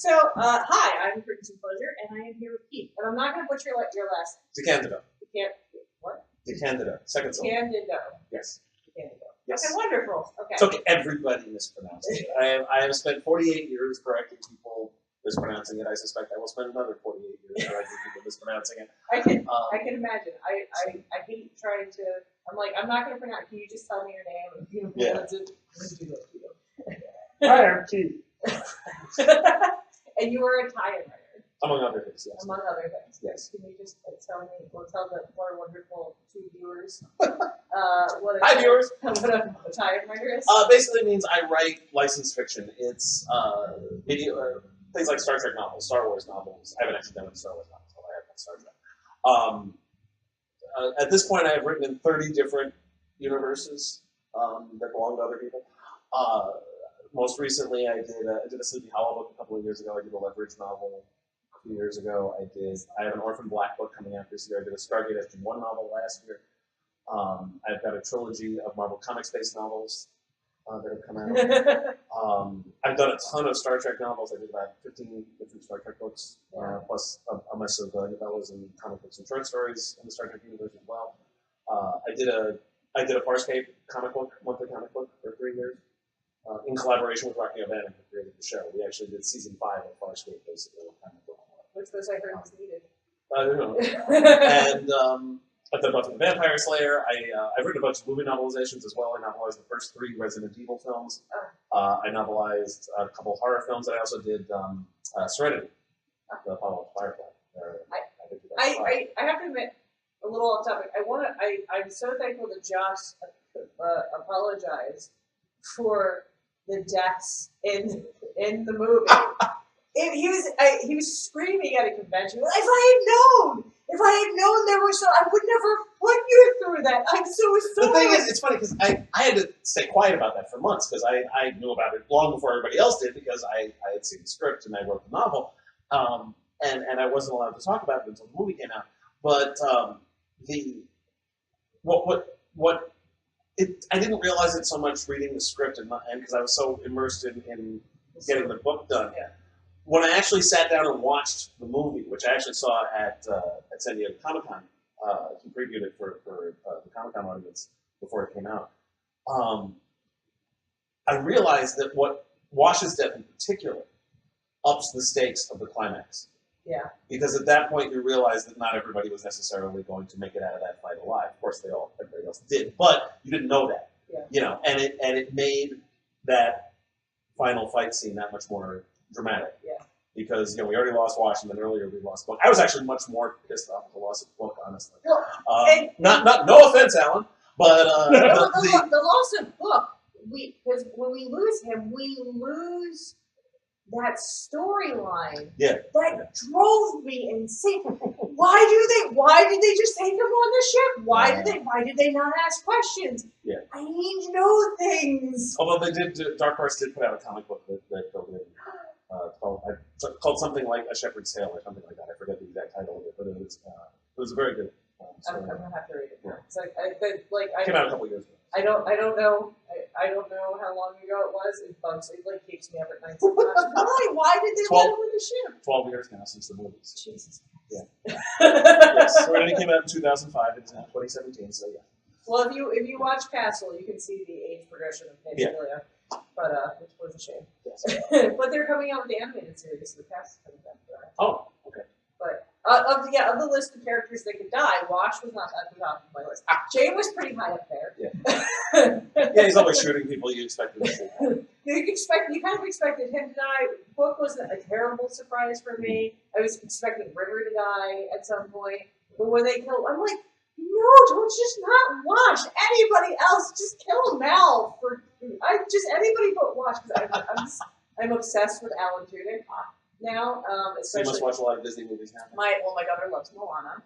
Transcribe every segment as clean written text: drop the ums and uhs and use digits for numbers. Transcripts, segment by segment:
So, hi, I'm Crimson Pleasure, and I am here with Keith. And I'm not going to butcher your last name. DeCandido. What? DeCandido. Second syllable. DeCandido. Yes. DeCandido. Yes. Okay, wonderful. Okay. It's okay. Everybody mispronounced it. I have spent 48 years correcting people mispronouncing it. I suspect I will spend another 48 years correcting people mispronouncing it. I can imagine. I hate trying to. I'm like, I'm not going to pronounce. Can you just tell me your name? And you pronounce it. Do that to you. Hi, I'm Keith. And you are a tie writer. Among other things, yes. Among other things. Yes. Can you just tell me, or tell the more wonderful two viewers, Hi, viewers. What a tie writer is? Basically means I write licensed fiction. It's video, things like Star Trek novels, Star Wars novels. I haven't actually done any Star Wars novels, although I have done Star Trek. At this point, I have written in 30 different universes that belong to other people. Most recently, I did a Sleepy Hollow book a couple of years ago. I did a Leverage novel a few years ago. I have an Orphan Black book coming out this year. I did a Stargate SG-1 novel last year. I've got a trilogy of Marvel Comics-based novels that have come out. I've done a ton of Star Trek novels. I did about 15 different Star Trek books, plus a mess of novellas and comic books and short stories in the Star Trek universe as well. I did a Farscape comic book, monthly comic book for 3 years. In collaboration with Rocky O'Bannon, who created the show. We actually did season 5 of Farscape, basically. Which was, I heard, was needed. I don't know. And I've done Buffy the Vampire Slayer. I've written a bunch of movie novelizations as well. I novelized the first 3 Resident Evil films. I novelized a couple of horror films. I also did Serenity, the follow-up to Firefly. I have to admit, a little off topic. I'm so thankful that Josh apologized for the deaths in the movie. He was screaming at a convention. If I had known there were so, I would never put you through that. I'm so sorry. The thing is, it's funny because I had to stay quiet about that for months because I knew about it long before everybody else did because I had seen the script and I wrote the novel, and I wasn't allowed to talk about it until the movie came out. But I didn't realize it so much reading the script and because I was so immersed in getting the book done. Yeah. When I actually sat down and watched the movie, which I actually saw at San Diego Comic-Con, he previewed it for the Comic-Con audience before it came out, I realized that what Wash's death in particular ups the stakes of the climax. Yeah. Because at that point you realize that not everybody was necessarily going to make it out of that fight alive. Of course, everybody else did, but you didn't know that. Yeah. You know, and it made that final fight scene that much more dramatic. Yeah. Because we already lost Wash, and then earlier we lost Book. I was actually much more pissed off with the loss of Book, honestly. Well, no offense, Alan, but the loss of Book. Because when we lose him, we lose that storyline. Yeah. That drove me insane. Why did they just take him on the ship? Why did they not ask questions? Yeah. I need to know things. Although Dark Horse did put out a comic book that filled in. Called something like A Shepherd's Tale or something like that. I forget the exact title of it, but it was a very good story. I'm gonna have to read it. Yeah. It's it came out a couple years ago. I don't know how long ago it was. It bugs. It keeps me up at night. Why did they let him on the ship? 12 years now since the movies. Jesus. Yeah. Yes. Serenity came out in 2005. It's now 2017. So yeah. Well, if you watch Castle, you can see the age progression of Pedophilia. But which was a shame. Yes. But they're coming out with the animated series, so the cast is coming back for that. Oh, okay. But of the list of characters that could die, Wash was not at the top of my list. Jay was pretty high up there. Yeah. Yeah, he's always shooting people you expect him to shoot. You kind of expected him to die. Book was a terrible surprise for me. I was expecting River to die at some point, but when they killed, I'm like, no, don't just not Wash. Anybody else, just kill Mal anybody but Wash because I'm obsessed with Alan Tudyk now. So you must watch a lot of Disney movies now. My daughter loves Moana,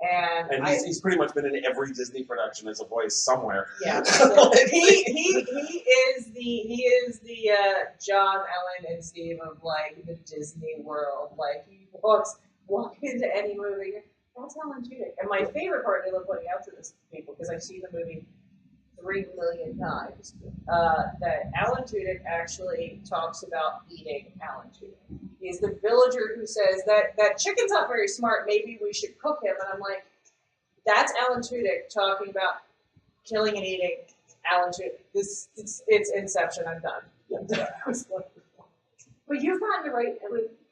and he's pretty much been in every Disney production as a voice somewhere. Yeah, he is the John, Ellen, and Steve of the Disney world. He walks into any movie. That's Alan Tudyk. And my favorite part, and I love pointing out to this people because I've seen the movie 3 million times, that Alan Tudyk actually talks about eating Alan Tudyk. He's the villager who says that chicken's not very smart. Maybe we should cook him. And I'm like, that's Alan Tudyk talking about killing and eating Alan Tudyk. It's Inception. I'm done. Yeah. But you've gotten to write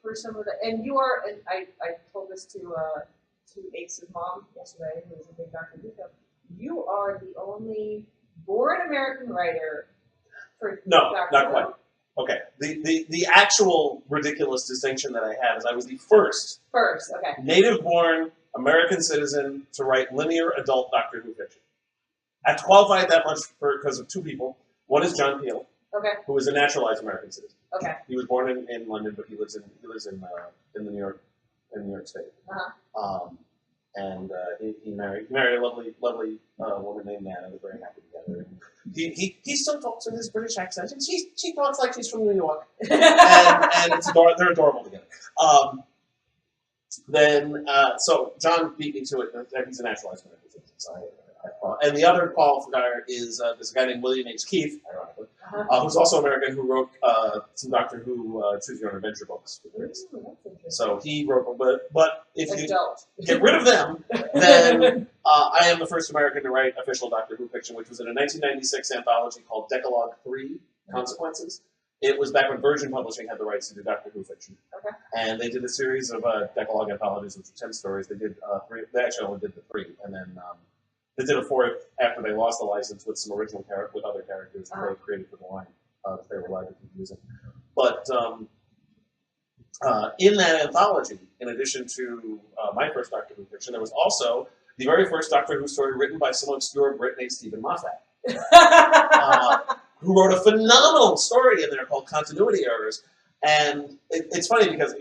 for some of the, and you are. And I told this to Ace's mom yesterday, who was a big Dr. Who fan. You are the only born American writer for No, Dr. not Who. quite. Okay. The actual ridiculous distinction that I have is I was the first Okay. native-born American citizen to write linear adult Doctor Who fiction. I have to qualify it that much because of two people. One is John Peel, Okay. who is a naturalized American citizen. Okay. He was born in London, but he lives in the New York State. Uh-huh. And he married a lovely woman named Nana. They're very happy together. He still talks with his British accent, and she talks like she's from New York, and it's they're adorable together. So John beat me to it. He's a naturalized American citizen. So and the other qualifier is this guy named William H. Keefe, ironically, who's also American, who wrote some Doctor Who Choose Your Own Adventure books. So he wrote, but if you get rid of them, then I am the first American to write official Doctor Who fiction, which was in a 1996 anthology called Decalogue 3 Consequences. It was back when Virgin Publishing had the rights to do Doctor Who fiction. Okay. And they did a series of Decalogue anthologies, which were 10 stories. They did 3. They actually only did the 3, and then they did a 4th after they lost the license with some original with other characters that they created for the line that they were allowed to keep using. But in that anthology, in addition to my first Doctor Who fiction, there was also the very first Doctor Who story written by some obscure Brit named Stephen Moffat, who wrote a phenomenal story in there called Continuity Errors. And it's funny because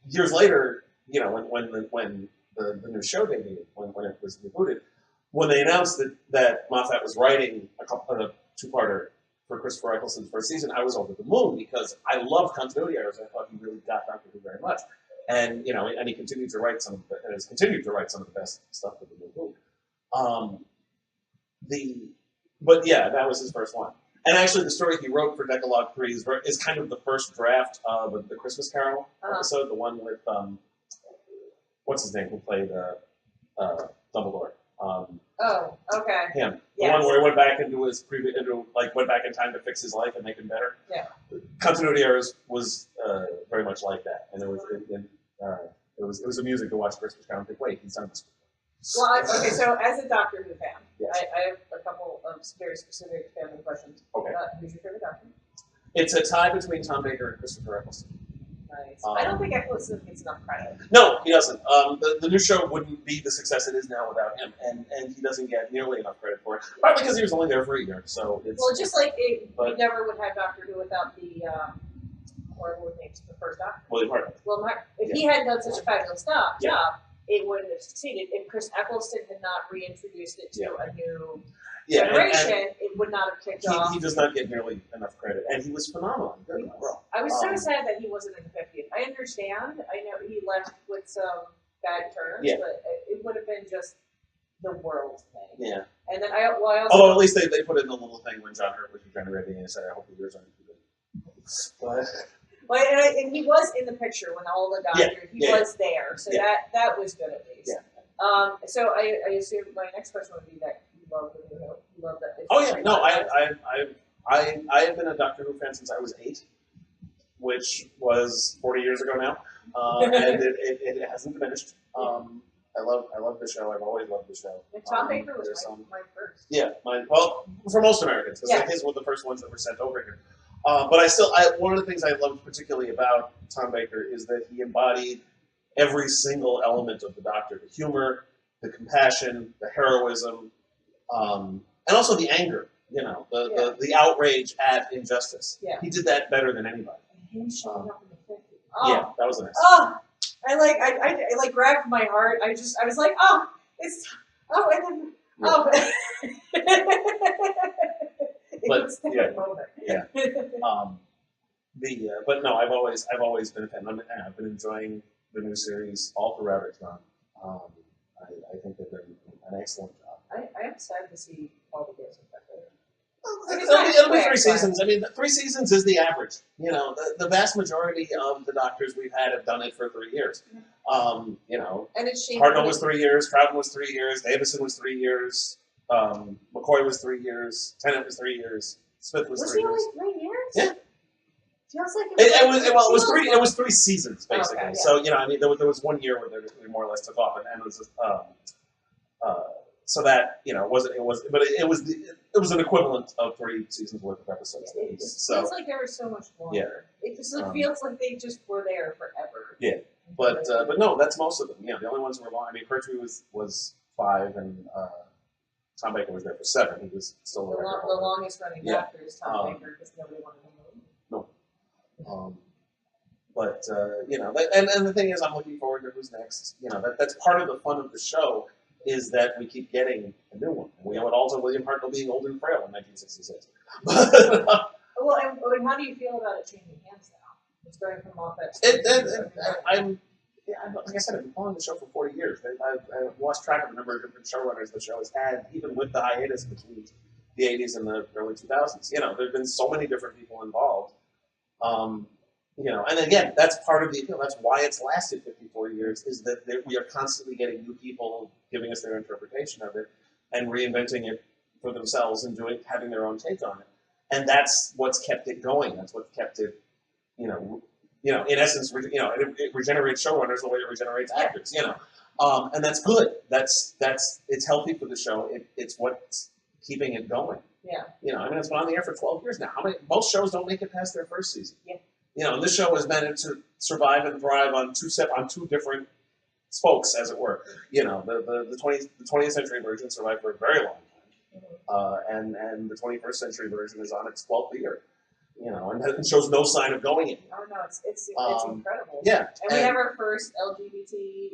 years later, when the new show debuted, when it was rebooted, when they announced that Moffat was writing a 2-parter for Christopher Eccleston's first season, I was over the moon because I loved Continuity Errors. I thought he really got Doctor Who very much, and and he continued to write some of the best stuff for the new movie. But that was his first one. And actually, the story he wrote for Decalogue 3 is kind of the first draft of the Christmas Carol episode, the one with what's his name, who played Dumbledore. Okay. Him. The Yes. one where he went back into his went back in time to fix his life and make him better. Yeah. Continuity Errors was very much like that, and it was amusing to watch Christmas Carol and think, wait, he's done this before. Well, okay, so as a Doctor Who fan, Yes. I have a couple of very specific family questions. Okay. Who's your favorite Doctor? It's a tie between Tom Baker and Christopher Eccleston. Nice. I don't think Eccleston gets enough credit. No, he doesn't. The new show wouldn't be the success it is now without him, and he doesn't get nearly enough credit for it. Partly because he was only there for a year, so it's... Well, just like we never would have Doctor Who without the, horrible names, the first Doctor. William Hartnell. Well, if he hadn't done such a fabulous job, it wouldn't have succeeded. If Chris Eccleston had not reintroduced it to a new generation, it would not have kicked off. He does not get nearly enough credit, and he was phenomenal. I was so sad that he wasn't in the 50th. I understand. I know he left with some bad terms, but it would have been just the world thing. Yeah. And then I also... Although at least they put in a little thing when John Hurt was regenerating and said, I hope the years aren't too good. Well, and he was in the picture when all the doctors, he was there, so that was good at least. Yeah. So I assume my next question would be that you love the New Who. You love that. Oh yeah, no, I have been a Doctor Who fan since I was 8, which was 40 years ago now, and it hasn't diminished. I love the show. I've always loved the show. And Tom Baker was my first. Yeah, mine. Well, for most Americans, because his were the first ones that were sent over here. But one of the things I loved particularly about Tom Baker is that he embodied every single element of the Doctor: the humor, the compassion, the heroism, and also the anger. The outrage at injustice. Yeah. He did that better than anybody. And him showing up in the 50s. Yeah, that was nice. Oh, I grabbed my heart. I was like, and then but no, I've always been a fan. I've been enjoying the new series all throughout its run. I think they've done an excellent job. I am sad to see all the girls affected. It'll be 3 seasons. I mean, 3 seasons is the average. You know, the vast majority of the doctors we've had have done it for 3 years. You know, and it's Hartnell was 3 years, Troughton was 3 years, Davison was 3 years, McCoy was 3 years, Tennant was 3 years, Smith was 3 years. Was he only 3 years? Yeah. Feels like It was 3 seasons basically. Okay, yeah. So you know, I mean, there was 1 year where they more or less took off, and it was just, so that you know it was an equivalent of 3 seasons worth of episodes. It So feels like there was so much longer. It just feels like they just were there forever. Yeah, but no, that's most of them. You know, the only ones who were long. I mean, Pertwee was 5, and Tom Baker was there for 7. He was still The longest running doctor is Tom Baker because nobody wanted him. But you know, and the thing is, I'm looking forward to who's next. You know, that's part of the fun of the show is that we keep getting a new one. We have it also William Hartnell being old and frail in 1966. Well, and how do you feel about it changing hands now? It's going from offense. Like I said, I've been following the show for 40 years. I've lost track of the number of different showrunners the show has had, even with the hiatus between the 80s and the early 2000s. You know, there have been so many different people involved. You know, and again, that's part of the appeal. That's why it's lasted 54 years, is that we are constantly getting new people giving us their interpretation of it and reinventing it for themselves and having their own take on it. And that's what's kept it going. That's what kept it, you know, in essence, it regenerates showrunners the way it regenerates actors, you know. And that's good. It's healthy for the show. It's what's keeping it going. Yeah. You know, I mean, it's been on the air for 12 years now. Most shows don't make it past their first season. Yeah. You know, and this show has managed to survive and thrive on two different spokes, as it were. You know, the 20th century version survived for a very long time, and the 21st century version is on its 12th year. You know, and it shows no sign of going anywhere. Oh no, it's incredible. Yeah, and we have our first LGBT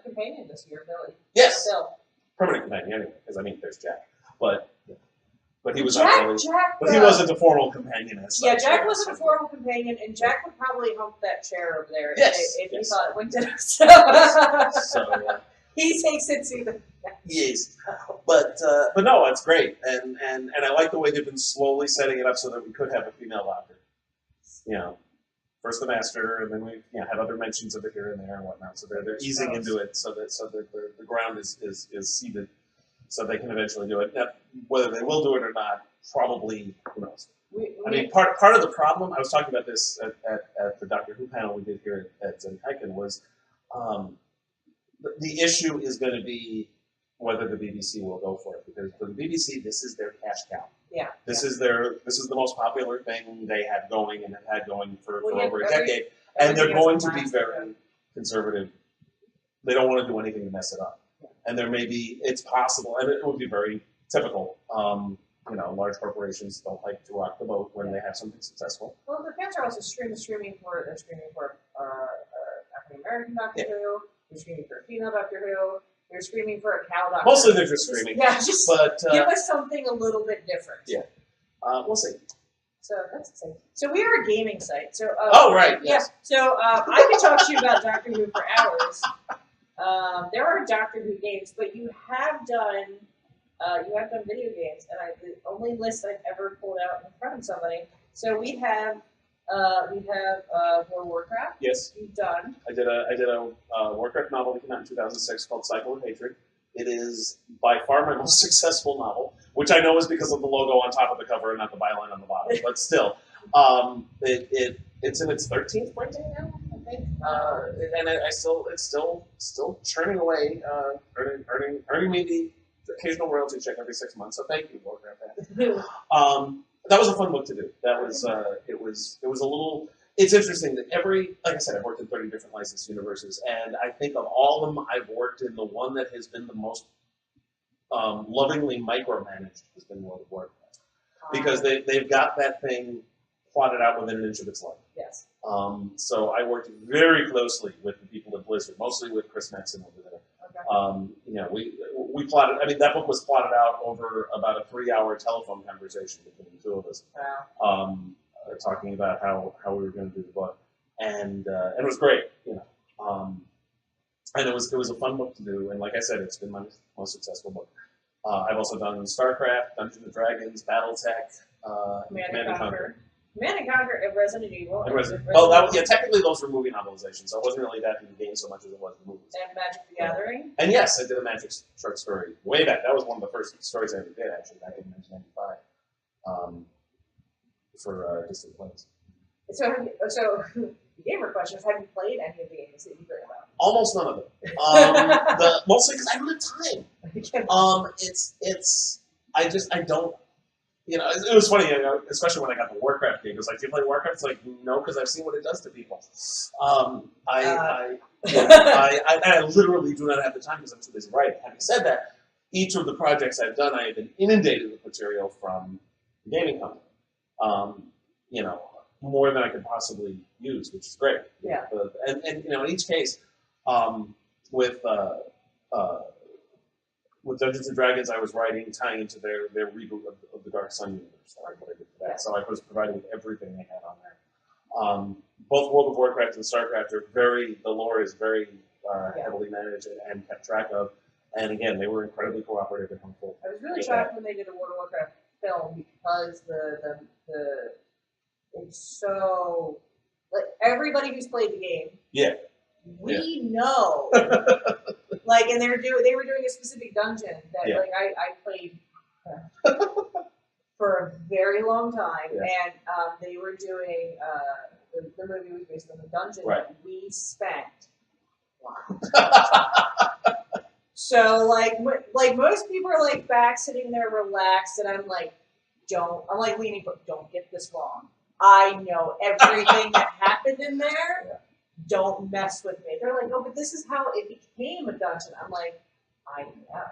companion this year, Billy. Yes, Bill. Permanent companion, anyway. Because I mean, there's Jack, but he was Jack, but he wasn't a formal companion as such. Yeah, Jack wasn't a formal companion, and Jack would probably hump that chair over there if he thought it went to us. So he takes it to the yes, but no, it's great, and I like the way they've been slowly setting it up so that we could have a female doctor. You know, first the master, and then we have other mentions of it here and there and whatnot. So they're easing into it so that the ground is seated. So they can eventually do it. Now, whether they will do it or not, probably, who knows. I mean, part of the problem, I was talking about this at the Doctor Who panel we did here at Zenkaikon, was the issue is going to be whether the BBC will go for it. Because for the BBC, this is their cash cow. Yeah. This is the most popular thing they have going and have had going for over a decade. And they're going to be very conservative. They don't want to do anything to mess it up. And there may be, it's possible, and it would be very typical. You know, large corporations don't like to rock the boat when they have something successful. Well, the fans are also streaming for African American Doctor Who. They're streaming for a female Doctor Who. They're screaming for a cow Doctor Who. Mostly they're just screaming. But give us something a little bit different. Yeah, we'll see. So that's exciting. So we are a gaming site. So right. Yeah. Yes. So I could talk to you about Doctor Who for hours. There are Doctor Who games, but you have done video games, and the only list I've ever pulled out in front of somebody. So we have World of Warcraft. Yes. You've done. I did a Warcraft novel that came out in 2006 called Cycle of Hatred. It is by far my most successful novel, which I know is because of the logo on top of the cover and not the byline on the bottom. But still, it's in its 13th printing now, I think, and it's still churning away, earning me the occasional royalty check every 6 months. So thank you, Warcraft. That was a fun book to do. That was it was a little. It's interesting that like I said, I've worked in 30 different licensed universes, and I think of all of them, I've worked in the one that has been the most lovingly micromanaged has been World of Warcraft, because they've got that thing plotted out within an inch of its life. Yes. So I worked very closely with the people at Blizzard, mostly with Chris Maxon over there. Okay. We plotted. I mean, that book was plotted out over about a 3-hour telephone conversation between the two of us. Wow. Talking about how we were going to do the book, and it was great, and it was a fun book to do, and like I said, it's been my most successful book. I've also done StarCraft, Dungeons and Dragons, BattleTech, Command and Conquer. Command and Conquer and Resident Evil. Oh, that was, yeah. Technically, those were movie novelizations, so it wasn't really that in the game so much as it was the movies. And Magic the Gathering. And yes, I did a Magic short story way back. That was one of the first stories I ever did, actually, back in 1995, for Distant Plains. So the gamer question is: have you played any of the games that you heard about? Almost none of them. Mostly because I don't have time. I don't. You know, it was funny, you know, especially when I got the Warcraft game. It was like, do you play Warcraft? It's like, no, because I've seen what it does to people. I literally do not have the time because I'm too busy writing. Having said that, each of the projects I've done, I have been inundated with material from the gaming company. You know, more than I could possibly use, which is great. Yeah. And you know, in each case, with Dungeons and Dragons, I was writing, tying into their reboot of the Dark Sun universe. So I did for that. So I was providing with everything they had on there. Both World of Warcraft and StarCraft are the lore is very heavily managed and kept track of. And again, they were incredibly cooperative and helpful. I was really shocked when they did a World of Warcraft film because it's so like everybody who's played the game. Yeah. We know. Like, and they were doing a specific dungeon that like I played for a very long time, and they were doing the movie was based on the dungeon that we spent. So like most people are like back sitting there relaxed, and I'm like leaning, but don't get this wrong. I know everything that happened in there. Yeah. Don't mess with me. They're like, no, but this is how it became a dungeon. I'm like, I know.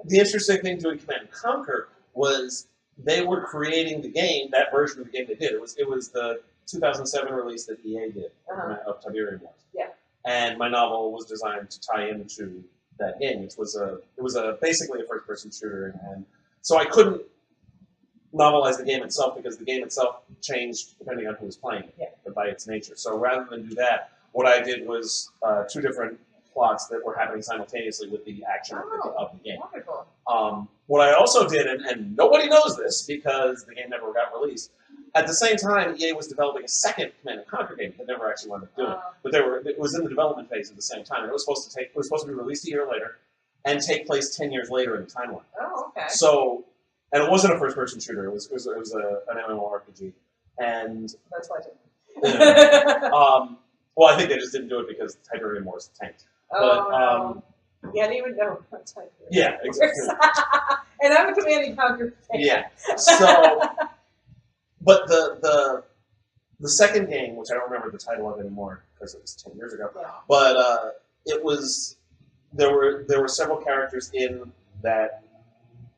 The interesting thing doing Command and Conquer was they were creating the game, that version of the game they did. It was the 2007 release that EA did of Tiberium Wars. Yeah. And my novel was designed to tie into that game, which was basically a first-person shooter, and so I couldn't novelize the game itself because the game itself changed depending on who was playing it by its nature. So rather than do that, what I did was two different plots that were happening simultaneously with the action of the game. Wonderful. What I also did, and nobody knows this because the game never got released, at the same time, EA was developing a second Command and Conquer game that never actually wound up doing. But it was in the development phase at the same time. And it was supposed to be released a year later and take place 10 years later in the timeline. Oh, okay. So, and it wasn't a first-person shooter. It was an MMORPG. And that's why I did. Well, I think they just didn't do it because Tiberium Wars tanked. Yeah, I didn't even know what Tiberium Yeah, exactly. And I'm a Command and Conquer fan. Yeah. So, but the second game, which I don't remember the title of anymore because it was 10 years ago, but it was there were several characters in that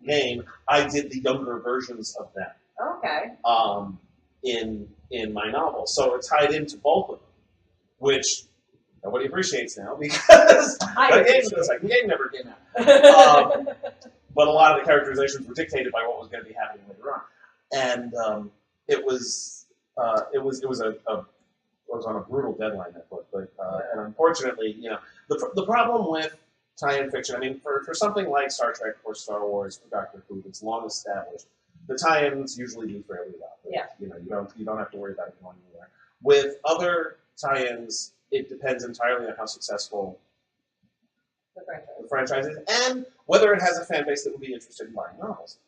game. I did the younger versions of them. Okay. In my novel, so it tied into both of them, which nobody appreciates now because the game never came out. But a lot of the characterizations were dictated by what was going to be happening later on, and it was on a brutal deadline, that book. But and unfortunately, you know, the problem with tie-in fiction. I mean, for something like Star Trek or Star Wars or Doctor Who, that's long established, the tie-ins usually do fairly well. Yeah. You know, you don't have to worry about it going anywhere. With other tie-ins, it depends entirely on how successful the franchise is and whether it has a fan base that would be interested in buying novels.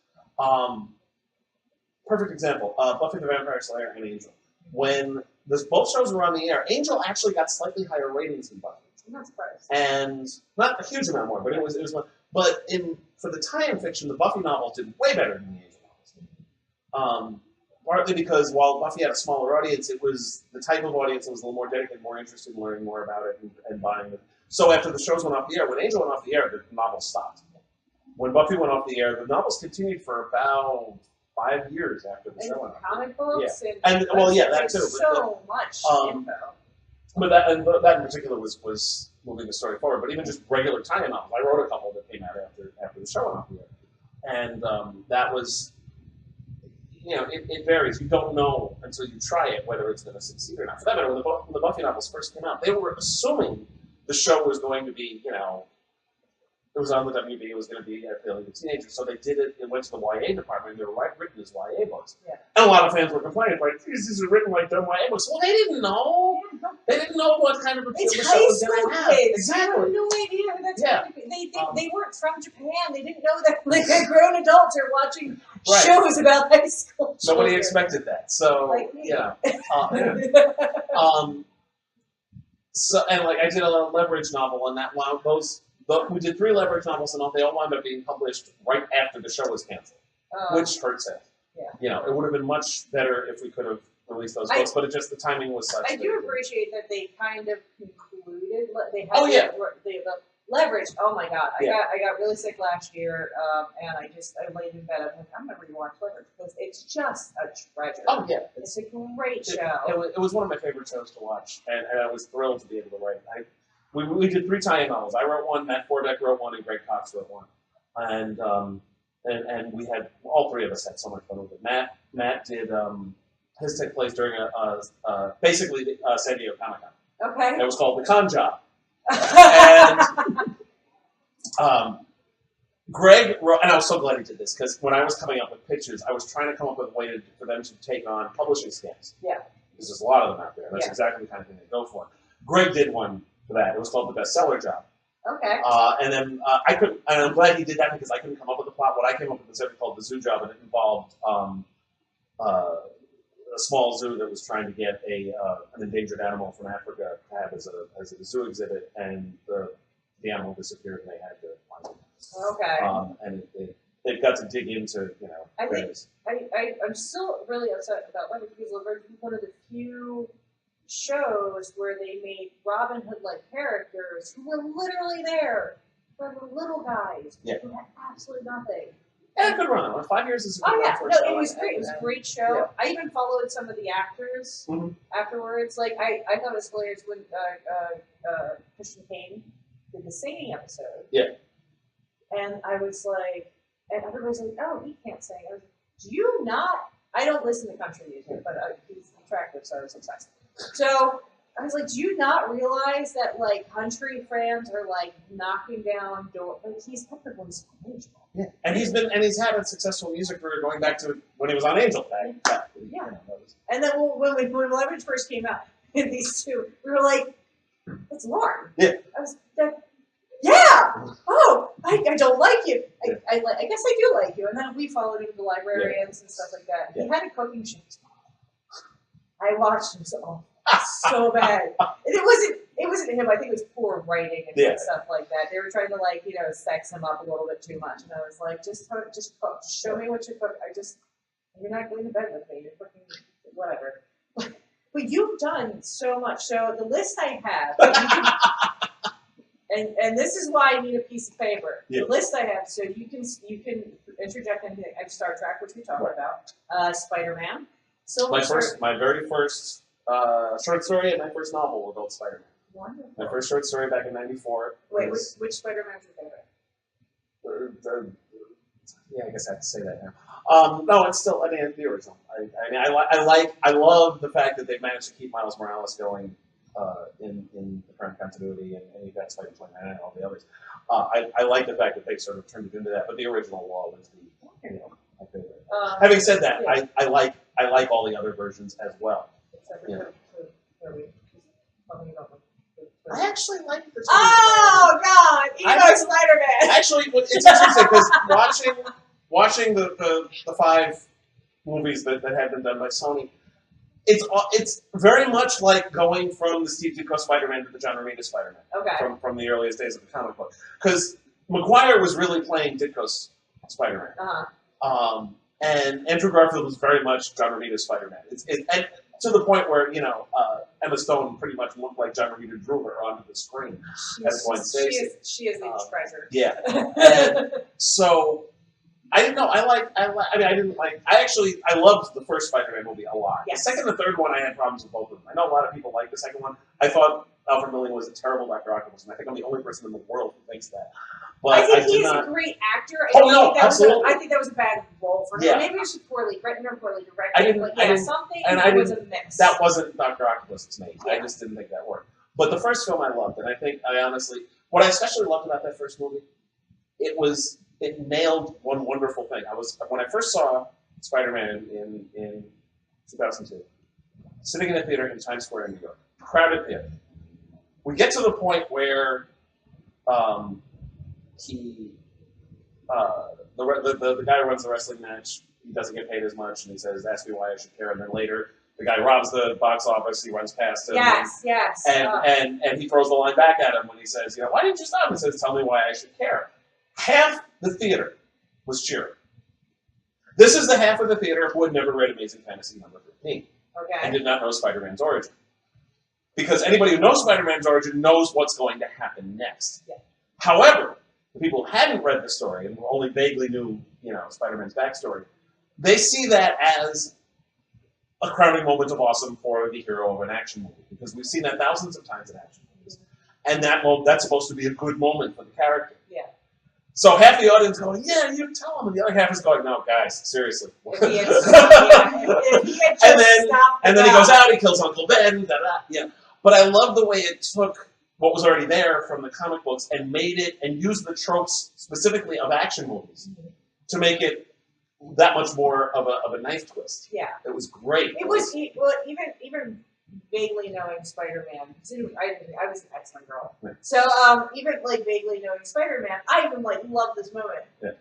Perfect example: Buffy the Vampire Slayer and Angel. When both shows were on the air, Angel actually got slightly higher ratings than Buffy. I'm not surprised. And not a huge amount more, but it was one. But for the tie-in fiction, the Buffy novels did way better than the Angel novels. Partly because while Buffy had a smaller audience, it was the type of audience that was a little more dedicated, more interested in learning more about it and buying it. So after the shows went off the air, when Angel went off the air, the novels stopped. When Buffy went off the air, the novels continued for about 5 years after the show went off. Comic books and that too. So much info. But that in particular was moving the story forward. But even just regular tie-in novels, I wrote a couple that came out after the show went off the air, and that was, you know, it varies. You don't know until you try it whether it's going to succeed or not. For that matter, when the Buffy novels first came out, they were assuming the show was going to be, you know, it was on the WB. It was going to be appealing to teenagers, so they did it. It went to the YA department. And they were written as YA books, Yeah. and a lot of fans were complaining, like, "These are written like dumb YA books." Well, they didn't know. They didn't know what kind of appeal It's the show high was school going to have. kids. Exactly. They have no idea who that's Yeah. going to be. They weren't from Japan. They didn't know that like grown adults are watching Right. shows about high school. Nobody children. expected that. So Like me. yeah. So and like I did a Leverage novel, and that wound we did 3 Leverage novels, and they all wound up being published right after the show was canceled, which hurts it. Yeah. You know, it would have been much better if we could have released those books, but it just the timing was such. I do appreciate that they kind of concluded. They had the Leverage. Oh my god, I got really sick last year, and I laid in bed. I'm like, I'm gonna rewatch Leverage because it's just a treasure. Oh yeah, it's a great show. It was one of my favorite shows to watch, and I was thrilled to be able to write. We did 3 tie-in novels. I wrote one, Matt Forbeck wrote one, and Greg Cox wrote one, and we had all 3 of us had so much fun with it. Matt did his took place during basically San Diego Comic-Con. Okay. And it was called The Con Job. And Greg wrote, and I was so glad he did this, because when I was coming up with pitches, I was trying to come up with a way for them to take on publishing scams. Yeah. Because there's a lot of them out there. That's exactly the kind of thing they go for. Greg did one for that. It was called The Bestseller Job. Okay. And then I couldn't, and I'm glad he did that because I couldn't come up with a plot. What I came up with was something called The Zoo Job, and it involved a small zoo that was trying to get an endangered animal from Africa to have as a zoo exhibit, and the animal disappeared, and they had to find it. Okay. And they've got to dig into, I'm still really upset about Leverage because Leverage was one of the few shows where they made Robin Hood-like characters who were literally there for the little guys who had absolutely nothing. And a good run. 5 years is a good run for a show. It was great. It was a great show. Yeah. I even followed some of the actors afterwards. Like I thought it was hilarious when Christian Kane did the singing episode. Yeah. And I was like, and everybody's like, "Oh, he can't sing." I was like, "Do you not?" I don't listen to country music, but he's attractive, so I was obsessed. So I was like, "Do you not realize that like country fans are like knocking down doors? Like he's technically Spanish." Yeah, and he's had a successful music career going back to when he was on Angel. Yeah. And then when Leverage first came out, these two, we were like, "It's Lauren." Yeah. I was like, "Yeah. Oh, I don't like you. I guess I do like you." And then we followed him to the librarians and stuff like that. He had a cooking show. I watched him so bad. And it wasn't him. I think it was poor writing and stuff like that. They were trying to sex him up a little bit too much, and I was like, just cook. Just show me what you cook. You're not going to bed with me. You're cooking whatever. But you've done so much. So the list I have, and this is why I need a piece of paper. Yeah. The list I have, so you can interject anything. I have Star Trek, which we talked about. Spider-Man. My very first short story and my first novel were both Spider-Man. Wonderful. My first short story back in '94. Wait, which Spider-Man's your favorite? I guess I have to say that now. No, it's still the original. I love the fact that they've managed to keep Miles Morales going in the current continuity, and you've got Spider-Man and all the others. I like the fact that they sort of turned it into that, but the original law was my favorite. Having said that, I like all the other versions as well. I actually like the. Oh God! Emo Spider-Man. Actually, it's interesting because watching the 5 movies that have been done by Sony, it's very much like going from the Steve Ditko Spider-Man to the John Romita Spider-Man. Okay. From the earliest days of the comic book, because Maguire was really playing Ditko's Spider-Man. And Andrew Garfield was very much John Romita's Spider-Man. And to the point where Emma Stone pretty much looked like John Romita drew her onto the screen at Gwen Stacy. She is a treasure. Yeah. And so I didn't know. I loved the first Spider-Man movie a lot. Yes. The second and third one, I had problems with both of them. I know a lot of people like the second one. I thought Alfred Molina was a terrible Dr. Octopus, and I think I'm the only person in the world who thinks that. But I think he's a great actor. Absolutely. I think that was a bad role for him. Yeah. Maybe it was poorly written or poorly directed. Was a mix. That wasn't Dr. Octopus's name. Yeah. I just didn't think that worked. But the first film I loved, and I honestly, what I especially loved about that first movie it nailed one wonderful thing. When I first saw Spider-Man in 2002, sitting in a theater in Times Square in New York, crowded theater. We get to the point where the guy who runs the wrestling match, he doesn't get paid as much, and he says, "Ask me why I should care." And then later, the guy robs the box office. He runs past him. Yes. And he throws the line back at him when he says, "Why didn't you stop?" He says, "Tell me why I should care." Half the theater was cheering. This is the half of the theater who had never read Amazing Fantasy number 15 and did not know Spider-Man's origin. Because anybody who knows Spider-Man's origin knows what's going to happen next. Yeah. However, the people who hadn't read the story and only vaguely knew, Spider-Man's backstory, they see that as a crowning moment of awesome for the hero of an action movie. Because we've seen that thousands of times in action movies. And that's supposed to be a good moment for the character. Yeah. So half the audience going, "Yeah, you tell him," and the other half is going, "No, guys, seriously." If he had stopped, and then he goes out, he kills Uncle Ben, yeah. But I love the way it took what was already there from the comic books and made it, and used the tropes specifically of action movies to make it that much more of a knife twist. Yeah. It was great. It was, even vaguely knowing Spider-Man, I was an X-Men girl. Yeah. So even vaguely knowing Spider-Man, I even loved this moment. Yeah.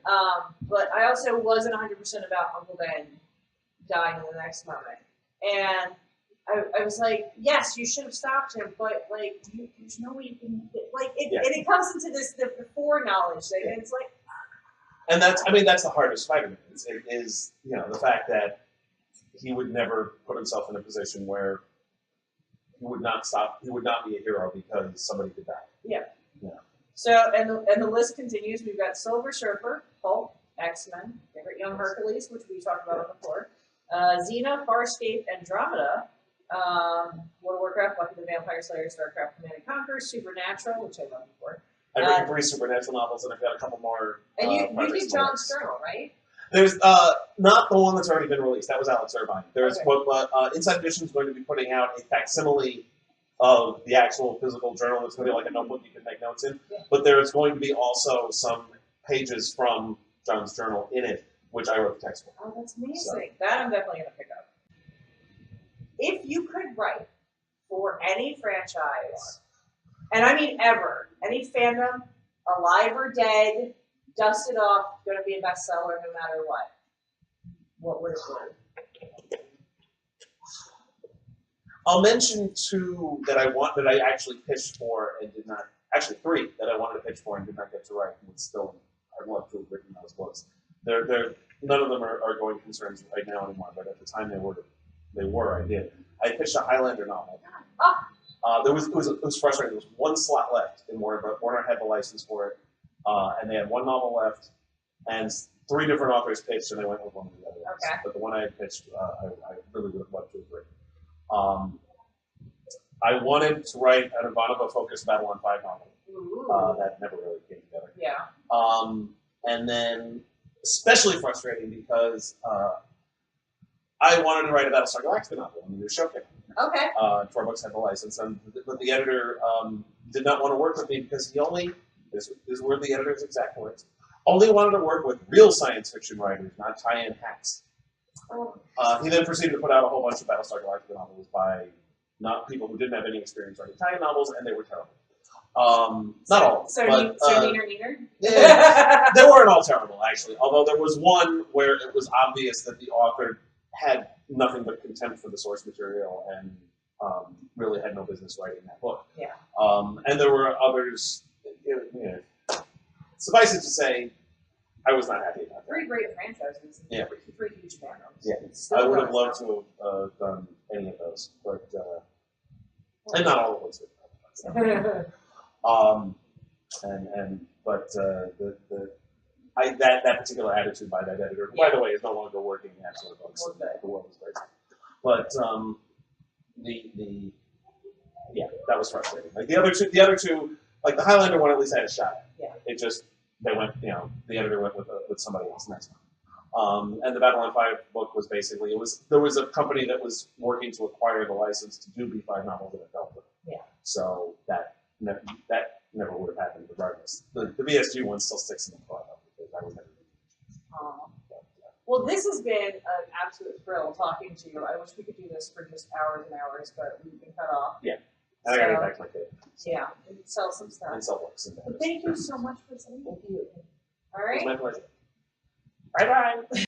But I also wasn't 100% about Uncle Ben dying in the next moment. And I was like, yes, you should have stopped him, but there's no way you can and it comes into the foreknowledge thing, and it's like, and that's the heart of Spider-Man. It is the fact that he would never put himself in a position where he would not be a hero because somebody could die. Yeah. Yeah. So and the list continues. We've got Silver Surfer, Hulk, X-Men, favorite Young Hercules, which we talked about before, Xena, Farscape, Andromeda, World of Warcraft, Buffy the Vampire Slayer, StarCraft, Command and Conquer, Supernatural, which I loved before. I've read 3 Supernatural novels, and I've got a couple more. And you did John's Journal, right? There's not the one that's already been released. That was Alex Irvine. There's Inside Edition is going to be putting out a facsimile of the actual physical journal. It's going to be like a notebook you can make notes in. Yeah. But there's going to be also some pages from John's journal in it, which I wrote the text for. Oh, that's amazing. So. That I'm definitely going to pick up. If you could write for any franchise, and I mean ever, any fandom, alive or dead, dust it off, going to be a bestseller no matter what would it be? I'll mention 2 that I actually pitched for and did not. Actually, 3 that I wanted to pitch for and did not get to write. And still, I'd love to have written those books. None of them are going concerns right now anymore. But at the time they were. I did. I pitched a Highlander novel. It was frustrating. There was 1 slot left in Warner, but Warner had the license for it. And they had 1 novel left, and 3 different authors pitched, and they went with one of the other ones. Okay. But the one I had pitched, I really would have loved to have written. I wanted to write an Ivanova-focused Babylon 5 novel. That never really came together. Yeah. And then, especially frustrating because I wanted to write a Battlestar Galactica novel, and the new show came out. Okay. Tor Books had the license, but the editor did not want to work with me because he only. These were the editor's exact words. Only wanted to work with real science fiction writers, not tie-in hacks. He then proceeded to put out a whole bunch of Battlestar Galactica novels by not people who didn't have any experience writing tie-in novels, and they were terrible. Not all. Neener? Yeah, they weren't all terrible, actually. Although there was one where it was obvious that the author had nothing but contempt for the source material and really had no business writing that book. Yeah. And there were others. Suffice it to say, I was not happy about that. 3 great franchises. Yeah. 3 huge fandoms. Yeah. I would have loved to have done any of those, but and not all of those. That particular attitude by that editor, who, by the way, is no longer working in that sort of books. The world is crazy. But that was frustrating. Like the other two, like the Highlander one, at least I had a shot at. Yeah. It just the editor went with somebody else next time. And the Babylon 5 book was basically there was a company that was working to acquire the license to do B5 novels that it dealt with. Yeah. So that never would have happened regardless. The BSG one still sticks in the book. Well, this has been an absolute thrill talking to you. I wish we could do this for just hours and hours, but we've been cut off. Yeah. And I gotta get back to my kid. Yeah, and sell some stuff. And sell books. But thank you so much for saying. Thank you. All It right. was my pleasure. Bye bye.